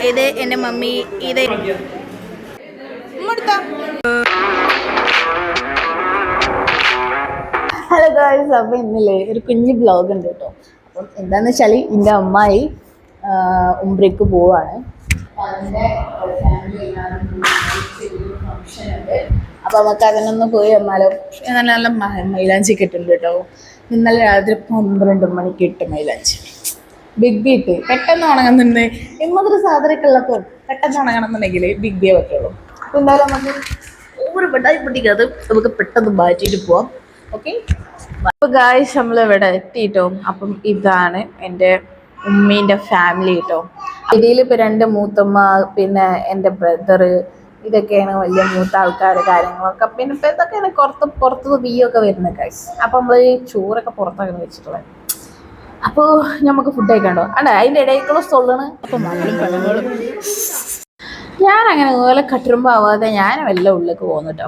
ഇത് എൻ്റെ മമ്മി. ഇത് ഹലോ ഗായ്സ്, അപ്പം ഇന്നലെ ഒരു കുഞ്ഞു ബ്ലോഗ് ഉണ്ട് കേട്ടോ. അപ്പം എന്താണെന്ന് വെച്ചാൽ എൻ്റെ അമ്മായി ഉംറയ്ക്ക് പോവാണ്. അതിൻ്റെ ഫാമിലി ഫംഗ്ഷൻ ഉണ്ട്. അപ്പം നമുക്ക് അതിനൊന്ന് പോയി വന്നാലോ. നല്ല മൈലാഞ്ചി കിട്ടുന്നുണ്ട് കേട്ടോ. ഇന്നലെ രാത്രി 12 മണിക്ക് ഇട്ട് മൈലാഞ്ചി ബിഗ് ബി ഇട്ട് പെട്ടെന്ന് ഉണങ്ങുന്നുണ്ട്. ഇമ്മതൊരു സാധനമൊക്കെ ഉള്ളപ്പോൾ പെട്ടെന്ന് ഉണങ്ങണമെന്നുണ്ടെങ്കിൽ ബിഗ് ബിയെ പറ്റുള്ളൂ. അപ്പം എന്തായാലും നമുക്ക് ഒരു പെട്ടായി പൊട്ടിക്കാതെ നമുക്ക് പെട്ടെന്ന് മാറ്റിയിട്ട് പോവാം. ഓക്കെ, അപ്പോൾ ഗായ്സ് നമ്മളിവിടെ എത്തിയിട്ടോ. അപ്പം ഇതാണ് എൻ്റെ ഉമ്മീൻ്റെ ഫാമിലി കേട്ടോ. ഇതിൽ ഇപ്പോൾ 2 മൂത്തമ്മ, പിന്നെ എൻ്റെ ബ്രദറ്, ഇതൊക്കെയാണ് വലിയ മൂത്ത ആൾക്കാർ കാര്യങ്ങളൊക്കെ. പിന്നെ ഇപ്പം ഇതൊക്കെയാണ് പുറത്ത് ബിയൊക്കെ വരുന്നത് ഗായ്സ്. അപ്പം നമ്മൾ ഈ ചോറൊക്കെ പുറത്താണ് വെച്ചിട്ടുള്ളത്. അപ്പോൾ നമുക്ക് ഫുഡ് കഴിക്കണ്ടോ അല്ല അതിൻ്റെ ഇടയ്ക്കുള്ള സൊള്ളണ്. അപ്പം മകളും പഴങ്ങളും ഞാനങ്ങനെ ഓലെ കട്ടുറുമ്പോൾ ആവാതെ ഞാൻ വല്ല ഉള്ളിലേക്ക് പോകുന്നു കേട്ടോ.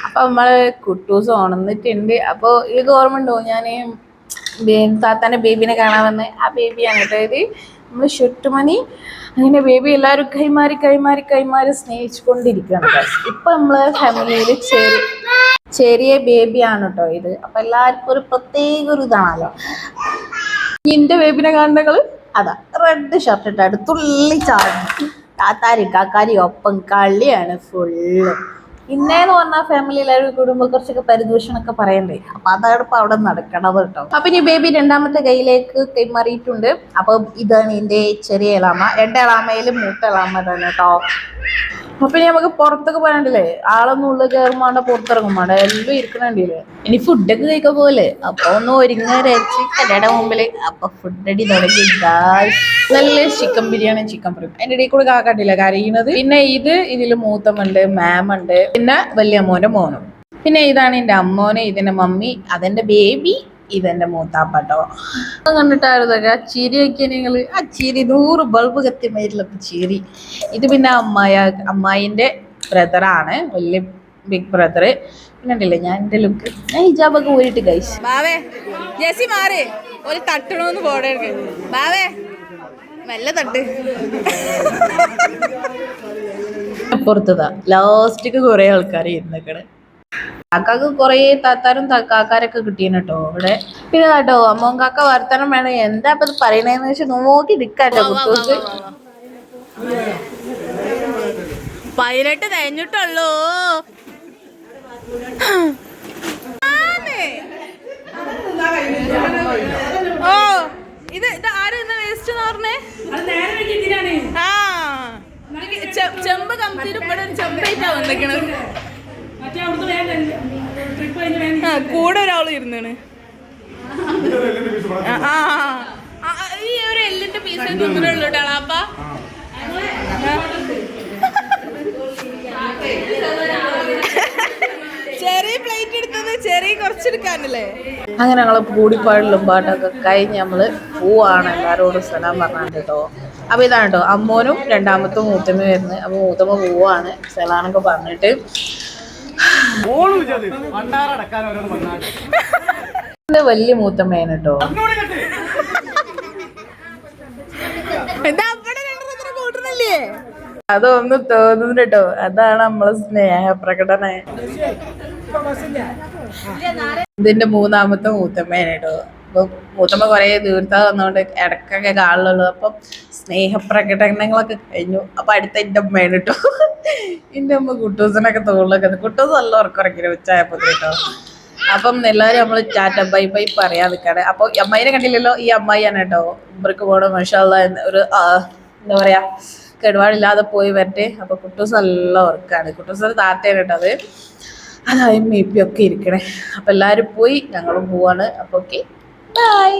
അപ്പം നമ്മൾ കുട്ടൂസ് ഉണർന്നിട്ടുണ്ട്. അപ്പോൾ ഇത് ഓർമ്മ ഉണ്ടോ, ഞാൻ താത്താൻ്റെ ബേബിനെ കാണാൻ വന്ന് ആ ബേബിയാണ് കേട്ടോ ഇത്. നമ്മൾ ഷുട്ടുമണി അങ്ങനെ ബേബി എല്ലാവരും കൈമാറി സ്നേഹിച്ചു കൊണ്ടിരിക്കുകയാണ് ഗൈസ്. ഇപ്പം നമ്മളെ ഫാമിലിയിൽ ചെറിയ ബേബിയാണ് കേട്ടോ ഇത്. അപ്പം എല്ലാവർക്കും ഒരു പ്രത്യേക ഒരു ഇതാണല്ലോ. എൻ്റെ ബേബിനെ കാണുന്നങ്ങൾ അതാ റെഡ് ഷർട്ട് ഇട്ടാണ് തുള്ളി ചാടുന്നു. താത്താരി കാക്കാരി ഒപ്പം കളിയാണ് ഫുള്ള്. ഇന്നേന്ന് പറഞ്ഞാൽ ഫാമിലി എല്ലാവരും കൂടുമ്പോൾ കുറച്ചൊക്കെ പരിദൂഷണമൊക്കെ പറയണ്ടേ. അപ്പം അതാണ് ഇപ്പം അവിടെ നടക്കണത് കേട്ടോ. അപ്പം ഇനി ബേബി 2ാമത്തെ കയ്യിലേക്ക് കൈമാറിയിട്ടുണ്ട്. അപ്പം ഇതാണ് എൻ്റെ ചെറിയ ഇളാമ. 2 ഇളാമയിൽ മൂത്ത ഇളാമ തന്നെ കേട്ടോ. അപ്പം ഇനി നമുക്ക് പുറത്തൊക്കെ പോകാണ്ടില്ലേ, ആളൊന്നും ഉള്ളിൽ കയറുമ്പോണ്ട് പുറത്തിറങ്ങും വേണ്ട, എല്ലാം ഇരിക്കണുണ്ടല്ലേ. ഇനി ഫുഡൊക്കെ കഴിക്കാൻ പോലെ. അപ്പോൾ ഒന്ന് ഒരുങ്ങരച്ച് കടയുടെ മുമ്പിൽ അപ്പം ഫുഡ് അടി തുടങ്ങി. നല്ല ചിക്കൻ ബിരിയാണി, ചിക്കൻ ഫ്രൈ. അതിൻ്റെ ഇടയിൽ കൂടെ കാക്കാട്ടില്ല കരയുന്നത്. പിന്നെ ഇതിൽ മൂത്തമ്മുണ്ട്, മാമുണ്ട്, പിന്നെ വലിയ അമ്മോൻ്റെ മോനും. പിന്നെ ഇതാണ് എൻ്റെ അമ്മോനെ, ഇതിൻ്റെ മമ്മി, അതെൻ്റെ ബേബി, ഇതെൻ്റെ മൂത്താപ്പട്ടോ. കണ്ടിട്ടായിരുന്നൊക്കെ ആ ചിരി വയ്ക്കുക നിങ്ങൾ. ആ ചിരി 100 ബൾബ് കത്തിമായിട്ടുള്ള ചിരി. ഇത് പിന്നെ അമ്മായിൻ്റെ ബ്രദറാണ്, വലിയ ബിഗ് ബ്രദർ. പിന്നെ ഉണ്ടല്ലേ ഞാൻ എൻ്റെ ലുക്ക്, ഞാൻ ഹിജാബൊക്കെ ഊരിട്ട് ഗൈസ്. ബാവേ ജെസി മാറി ഒരു തട്ടണമെന്ന് പോടെ ബാവേ നല്ല തട്ട്. പുറത്തതാ ലാസ്റ്റിക്ക് കുറേ ആൾക്കാർ ഇരുന്നേക്കണ്. കാക്കാക്ക് കുറേ താത്താരും കാക്കാരൊക്കെ കിട്ടിയാണ് കേട്ടോ ഇവിടെ. പിന്നെ കേട്ടോ അമ്മോൻ കാക്ക വർത്തനം വേണം. എന്താ ഇപ്പം ഇത് പറയണേന്ന് വെച്ചാൽ നോക്കി നിൽക്കാട്ടോ. കുട്ടൂസ് 18 കഴിഞ്ഞിട്ടുള്ളൂ. ഓ ഇത് ആരും ഇന്ന് വേസ്റ്റ് പറഞ്ഞേ. ആ ചെമ്പ് കമ്പത്തിരും ഇവിടെ ഒരു ചെമ്പായിട്ടാ വന്നിക്കണത്. കൂടെ ഒരാൾ ഇരുന്നാണ്. ഈ ഒരു എല്ലിന്റെ പീസ് തിന്നിട്ടുള്ളൂ അപ്പ. ചെറിയ പ്ലേറ്റ് എടുത്തത് ചെറിയ കുറച്ചെടുക്കാനല്ലേ. അങ്ങനെ ഞങ്ങള് കൂടിപ്പാടിലും പാട്ടൊക്കെ കഴിഞ്ഞ് നമ്മള് പോവാണ്. എല്ലാരോടും സലാം പറഞ്ഞാൽ കേട്ടോ. അപ്പൊ ഇതാണ് കേട്ടോ അമ്മോനും 2ാമത്തെ മൂത്തമ്മ വരുന്നത്. അപ്പൊ മൂത്തമ്മ പോവാണ് സലാനൊക്കെ പറഞ്ഞിട്ട്. വലിയ മൂത്തമ്മയാണ് കേട്ടോ. അതൊന്നും തോന്നുന്നു കേട്ടോ. അതാണ് നമ്മളെ സ്നേഹപ്രകടന. ഇതിന്റെ 3ാമത്തെ മൂത്തമ്മയാണ് കേട്ടോ. അപ്പൊ മൂത്തമ്മ കൊറേ ദൂരത്താ വന്നോണ്ട് ഇടക്കൊക്കെ കാണുള്ളൂ. അപ്പം സ്നേഹപ്രകടനങ്ങളൊക്കെ കഴിഞ്ഞു. അപ്പൊ അടുത്ത എൻ്റെ അമ്മയാണ് കേട്ടോ. എൻ്റെ അമ്മ കുട്ടൂസിനൊക്കെ തോളിലൊക്കെ. കുട്ടൂസ് നല്ല ഉറക്കിറക്കില്ല ഉച്ചയായപ്പോ കേട്ടോ. അപ്പം എല്ലാവരും നമ്മൾ ടാറ്റ ബൈ ബൈ പറയാൻ നിൽക്കാണ്. അപ്പോൾ അമ്മായിനെ കണ്ടില്ലല്ലോ, ഈ അമ്മായിയാണ് കേട്ടോ. ഇവർക്ക് പോകണം മാഷാഅല്ലാ ഒരു എന്താ പറയാ കേടുപാടില്ലാതെ പോയി വരട്ടെ. അപ്പോൾ കുട്ടൂസ് നല്ല ഉറക്കാണ്. കുട്ടൂസിന്റെ താത്തയാണ് കേട്ടോ അത്. അതായും മേപ്പിയൊക്കെ ഇരിക്കണേ. അപ്പം എല്ലാവരും പോയി, ഞങ്ങളും പോവാണ്. അപ്പോൾ ഓക്കെ ബൈ.